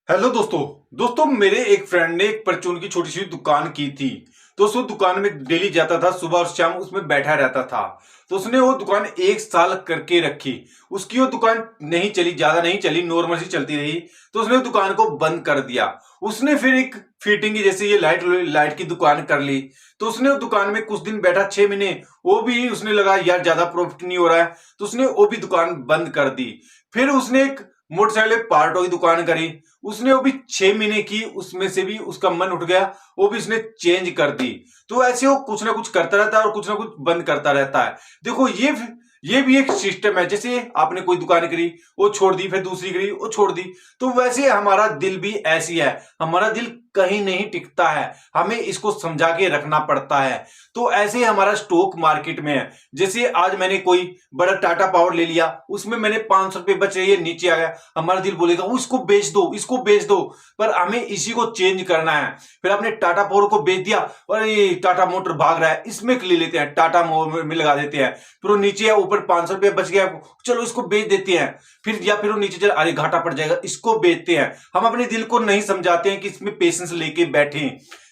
Hello दोस्तों मेरे एक फ्रेंड ने एक परचून की छोटी सी दुकान की थी। तो उस दुकान में डेली जाता था, सुबह और शाम उसमें बैठा रहता था। तो उसने वो दुकान 1 साल करके रखी। उसकी वो दुकान नहीं चली, ज्यादा नहीं चली, नॉर्मल सी चलती रही। तो उसने दुकान को बंद कर दिया। उसने फिर एक फिटिंग की, जैसे ये लाइट की दुकान कर ली। तो उसने वो दुकान में कुछ दिन बैठा, 6 महीने। वो भी उसने लगा यार ज्यादा प्रॉफिट नहीं हो रहा है, तो उसने वो भी दुकान बंद कर दी। फिर उसने एक मोटरसाइकिल पार्टों की दुकान करी। उसने वो भी 6 महीने की, उसमें से भी उसका मन उठ गया, वो भी उसने चेंज कर दी। तो ऐसे वो कुछ ना कुछ करता रहता है और कुछ ना कुछ बंद करता रहता है। देखो ये भी एक सिस्टम है। जैसे आपने कोई दुकान करी, वो छोड़ दी, फिर दूसरी करी, वो छोड़ दी। तो वैसे हमारा दिल भी ऐसी है। हमारा दिल कहीं नहीं टिकता है, हमें इसको समझा के रखना पड़ता है। तो ऐसे ही हमारा स्टॉक मार्केट में है। जैसे आज मैंने कोई बड़ा टाटा पावर ले लिया, उसमें मैंने 500 रुपए बच रही है, नीचे आ गया। हमारा दिल बोलेगा वो इसको बेच दो, इसको बेच दो। पर हमें इसी को चेंज करना है। फिर आपने टाटा पावर को बेच दिया और ये टाटा मोटर भाग रहा है, इसमें ले लेते हैं, टाटा मोटर में लगा देते हैं। फिर वो नीचे है, ऊपर 500 रुपए बच गया, चलो इसको बेच देते हैं। फिर या फिर वो नीचे चल, अरे घाटा पड़ जाएगा, इसको बेचते हैं। हम अपने दिल को नहीं समझाते हैं कि इसमें पेशेंस लेके बैठे।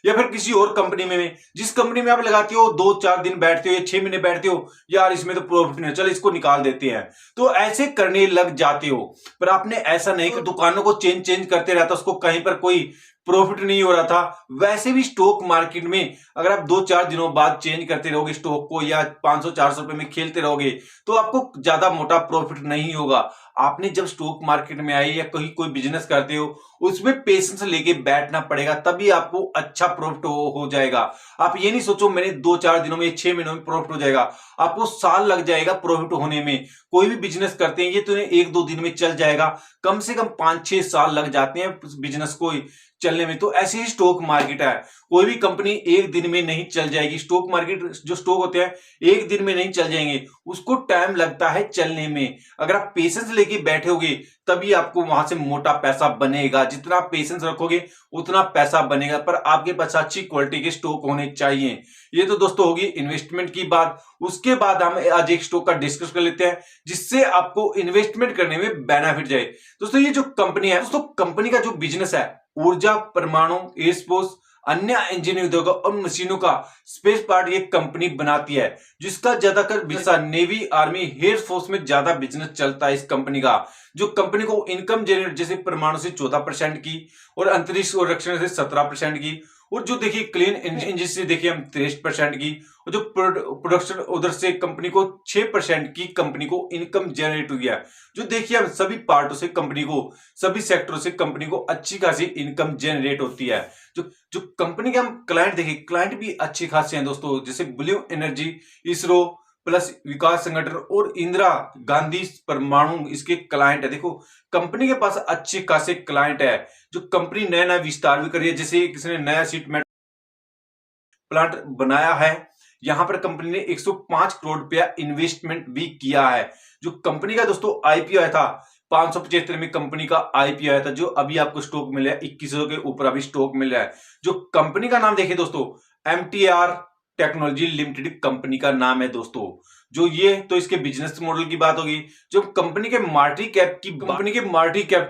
या फिर किसी और कंपनी में, जिस कंपनी में आप लगाते हो 2-4 दिन बैठते हो या 6 महीने बैठते हो, यार इसमें तो प्रॉफिट नहीं है, चलो इसको निकाल देते हैं। तो ऐसे करने लग जाते हो। पर आपने ऐसा नहीं कि दुकानों को चेंज चेंज करते रहता, उसको कहीं पर कोई प्रॉफिट नहीं हो रहा था। वैसे भी स्टॉक मार्केट में अगर आप 2-4 दिनों बाद चेंज करते रहोगे स्टॉक को, या 500-400 रुपए में खेलते रहोगे, तो आपको ज्यादा मोटा प्रॉफिट नहीं होगा। आपने जब स्टॉक मार्केट में आए या कहीं कोई बिजनेस करते हो, उसमें पेशेंस लेके बैठना पड़ेगा, तभी आपको अच्छा प्रॉफिट हो जाएगा। आप ये नहीं सोचो मैंने 2-4 दिनों में, 6 महीनों में प्रॉफिट हो जाएगा। आपको साल लग जाएगा प्रॉफिट होने में। कोई भी बिजनेस करते हैं, ये तो 1-2 दिन में चल जाएगा, कम से कम 5-6 साल लग जाते हैं बिजनेस को चलने में। तो ऐसे ही स्टॉक मार्केट है। कोई भी कंपनी एक दिन में नहीं चल जाएगी। स्टॉक मार्केट, जो स्टॉक होते हैं, एक दिन में नहीं चल जाएंगे, उसको टाइम लगता है चलने में। अगर आप पेशेंस लेके बैठोगे, तभी आपको वहां से मोटा पैसा बनेगा। जितना आप पेशेंस रखोगे, उतना पैसा बनेगा। पर आपके पास अच्छी क्वालिटी के स्टॉक होने चाहिए। ये तो दोस्तों होगी इन्वेस्टमेंट की बात। उसके बाद हम आज एक स्टॉक का डिस्कस कर लेते हैं, जिससे आपको इन्वेस्टमेंट करने में बेनिफिट जाए। दोस्तों ये जो कंपनी है, दोस्तों कंपनी का जो बिजनेस है, ऊर्जा, परमाणु, एयरस्पेस, अन्य इंजीनियरिंग उद्योग और मशीनों का स्पेस पार्ट ये कंपनी बनाती है, जिसका ज्यादातर business navy, army, air force में ज्यादा बिजनेस चलता है इस कंपनी का। जो कंपनी को इनकम जनरेट, जैसे परमाणु से 14% की, और अंतरिक्ष और रक्षण से 17% की, और जो देखिए क्लीन इंजन से देखिए हम 23% की, और जो प्रोडक्शन उधर से कंपनी को 6% की कंपनी को इनकम जनरेट हुई है। जो देखिए हम सभी पार्टों से कंपनी को, सभी सेक्टरों से कंपनी को अच्छी खासी इनकम जनरेट होती है। जो जो कंपनी के हम क्लाइंट देखिए, क्लाइंट भी अच्छे खासे हैं दोस्तों, जैसे ब्लू एनर्जी, इसरो, प्लस विकास संगठन और इंदिरा गांधी परमाणु इसके क्लाइंट है। देखो कंपनी के पास अच्छे खासे क्लाइंट है। जो कंपनी नया नया विस्तार भी कर रही है, जैसे किसी ने नया सीट प्लांट बनाया है। यहां पर कंपनी ने 105 करोड़ रुपया इन्वेस्टमेंट भी किया है। जो कंपनी का दोस्तों आईपीओ आया था, 575 में कंपनी का आईपीओ आया था, जो अभी आपको स्टॉक मिला है 2100 के ऊपर अभी स्टॉक मिल रहा है। जो कंपनी का नाम देखिए दोस्तों, एमटीआर टेक्नोलॉजी लिमिटेड कंपनी का नाम है दोस्तों। जो ये तो इसके बिजनेस मॉडल की बात होगी। जो कंपनी के मार्केट कैप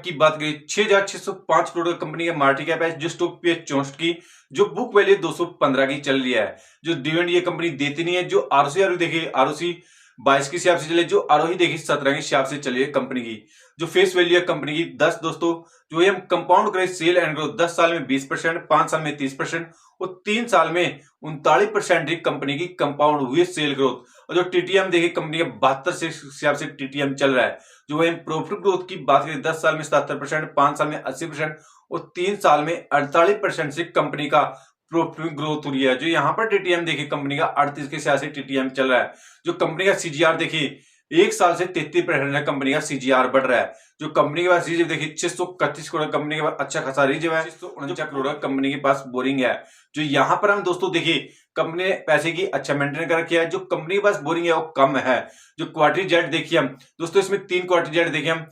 की बात करें, 6605 करोड़ का कंपनी का मार्केट कैप है। जो स्टॉक पे 64 की, जो बुक वैल्यू 215 की चल रही है। जो डिविडेंड ये कंपनी देती नहीं है। जो आरओसी देखिए, आरओसी 22 के हिसाब से चले, जो आरोही देखिए 17 के हिसाब से चली है कंपनी की। जो फेस वैल्यू है कंपनी की 10 दोस्तों। जो हम कंपाउंड करें सेल एंड ग्रोथ, 10 साल में 20%, 5 साल में 30% और 3 साल में 39% कंपनी की कंपाउंड हुई सेल ग्रोथ। और जो टीटीएम देखिए कंपनी का 72 से हिसाब से टीटीएम चल रहा है। जो हम प्रॉफिट ग्रोथ की बात करें, 10 साल में 77%, 5 साल में 80% और 3 साल में 48% से कंपनी का प्रॉफिट ग्रोथ हो रही है। जो यहाँ पर टीटीएम देखिए कंपनी का 38 के हिसाब से टीटीएम चल रहा है। जो कंपनी का सीजीआर देखिए, 1 साल से 33% कंपनी का सीजीआर बढ़ रहा है। जो कंपनी के पास रिजर्व देखिए 631 करोड़ कंपनी के पास अच्छा खासा रिजर्व है। 649 करोड़ कंपनी के पास बोरिंग है। जो यहाँ पर हम दोस्तों देखिए कंपनी ने पैसे की अच्छा मेंटेन कर रखा है। जो कंपनी के पास बोरिंग है वो कम है। जो क्वार्टरली जेट देखिए हम दोस्तों, इसमें 3 क्वार्टरली जेट देखिए हम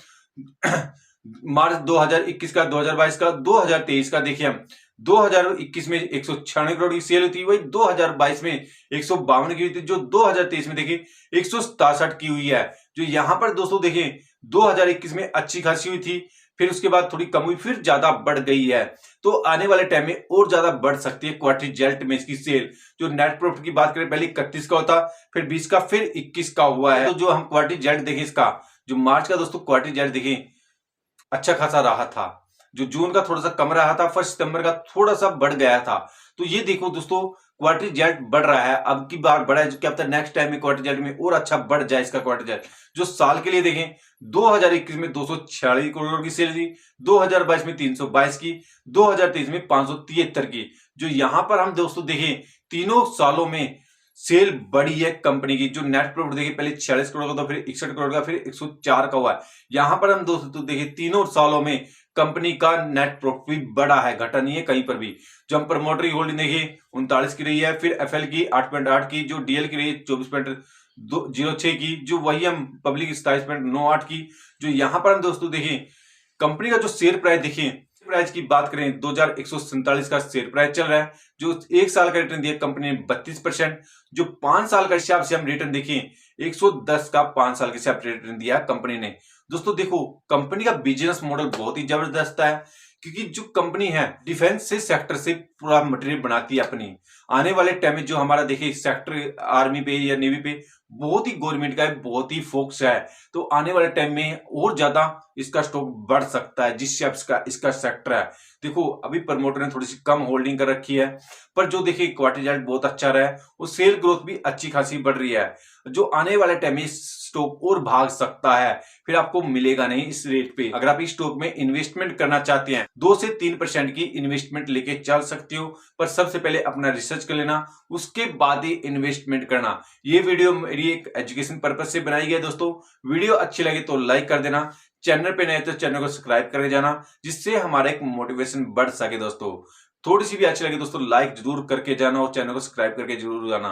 मार्च 2021 का, 2022 का, 2023 का देखिए हम। 2021 में 196 करोड़ की सेल हुई थी, वही 2022 में 152 की हुई थी। जो 2023 में देखिए 167 की हुई है। जो यहाँ पर दोस्तों देखिए 2021 में अच्छी खासी हुई थी, फिर उसके बाद थोड़ी कम हुई, फिर ज्यादा बढ़ गई है। तो आने वाले टाइम में और ज्यादा बढ़ सकती है क्वार्टर रिजल्ट में इसकी सेल। जो नेट प्रॉफिट की बात करें, पहले 31 का होता, फिर 20 का, फिर 21 का हुआ है। तो जो हम क्वार्टर रिजल्ट देखें इसका, जो मार्च का दोस्तों क्वार्टर रिजल्ट देखें, अच्छा खासा रहा था। जो जून का थोड़ा सा कम रहा था, फर्स्ट सितंबर का थोड़ा सा बढ़ गया था। तो ये देखो दोस्तों, क्वार्टर रिजल्ट बढ़ रहा है, अब की बार बढ़ा है, जो क्या पता नेक्स्ट टाइम में क्वार्टर रिजल्ट में और अच्छा बढ़ जाए इसका क्वार्टर रिजल्ट। जो साल के लिए देखें, 2021 में 246 करोड़ की सेल थी, 2022 में 322 की, 2023 में 573 की। जो यहां पर हम दोस्तों देखें, तीनों सालों में सेल बढ़ी है कंपनी की। जो नेट प्रॉफिट देखिए, पहले 46 करोड़ का था, फिर 61 करोड़ का, फिर 104 का हुआ है। यहां पर हम दोस्तों देखिए, तीनों सालों में कंपनी का नेट प्रॉफिट बढ़ा है, घटा नहीं है कहीं पर भी। जो हम प्रमोटर की होल्डिंग देखिए 39 की रही है, फिर एफएल की 8.8 की, जो डीएल की रही है 24.06 की, जो वही हम पब्लिक 27.98 की। जो यहां पर हम दोस्तों देखें, कंपनी का जो शेयर प्राइस देखें, प्राइस की बात करें 2147 का शेयर प्राइस चल रहा है। जो एक साल का रिटर्न दिया कंपनी ने 32%। जो 5 साल का हिसाब से हम रिटर्न देखें, 110 का 5 साल के हिसाब से रिटर्न दिया कंपनी ने। दोस्तों देखो, कंपनी का बिजनेस मॉडल बहुत ही जबरदस्त है, क्योंकि जो कंपनी है डिफेंस से सेक्टर से पूरा मटेरियल बनाती है अपनी। आने वाले टाइम में जो हमारा देखिए सेक्टर आर्मी पे या नेवी पे बहुत ही गवर्नमेंट का है, बहुत ही फोकस है। तो आने वाले टाइम में और ज्यादा इसका स्टॉक बढ़ सकता है, जिस हिसाब का इसका सेक्टर है। देखो, अभी प्रमोटर ने थोड़ी सी कम होल्डिंग कर रखी है, पर जो देखिए क्वार्टर रिजल्ट बहुत अच्छा रहा है, वो सेल ग्रोथ भी अच्छी खासी बढ़ रही है। जो आने वाले टाइम में स्टॉक और भाग सकता है, फिर आपको मिलेगा नहीं इस रेट पे। अगर आप इस स्टॉक में इन्वेस्टमेंट करना चाहते हैं, 2 से 3% की इन्वेस्टमेंट लेके चल सकते हो, पर सबसे पहले अपना रिसर्च कर लेना, उसके बाद ही इन्वेस्टमेंट करना। ये वीडियो मेरी एक एजुकेशन पर्पज से बनाई गई है दोस्तों। वीडियो अच्छी लगे तो लाइक कर देना, चैनल पे नए तो चैनल को सब्सक्राइब करके जाना, जिससे हमारा एक मोटिवेशन बढ़ सके दोस्तों। थोड़ी सी भी अच्छी लगे दोस्तों, लाइक जरूर करके जाना और चैनल को सब्सक्राइब करके जरूर जाना।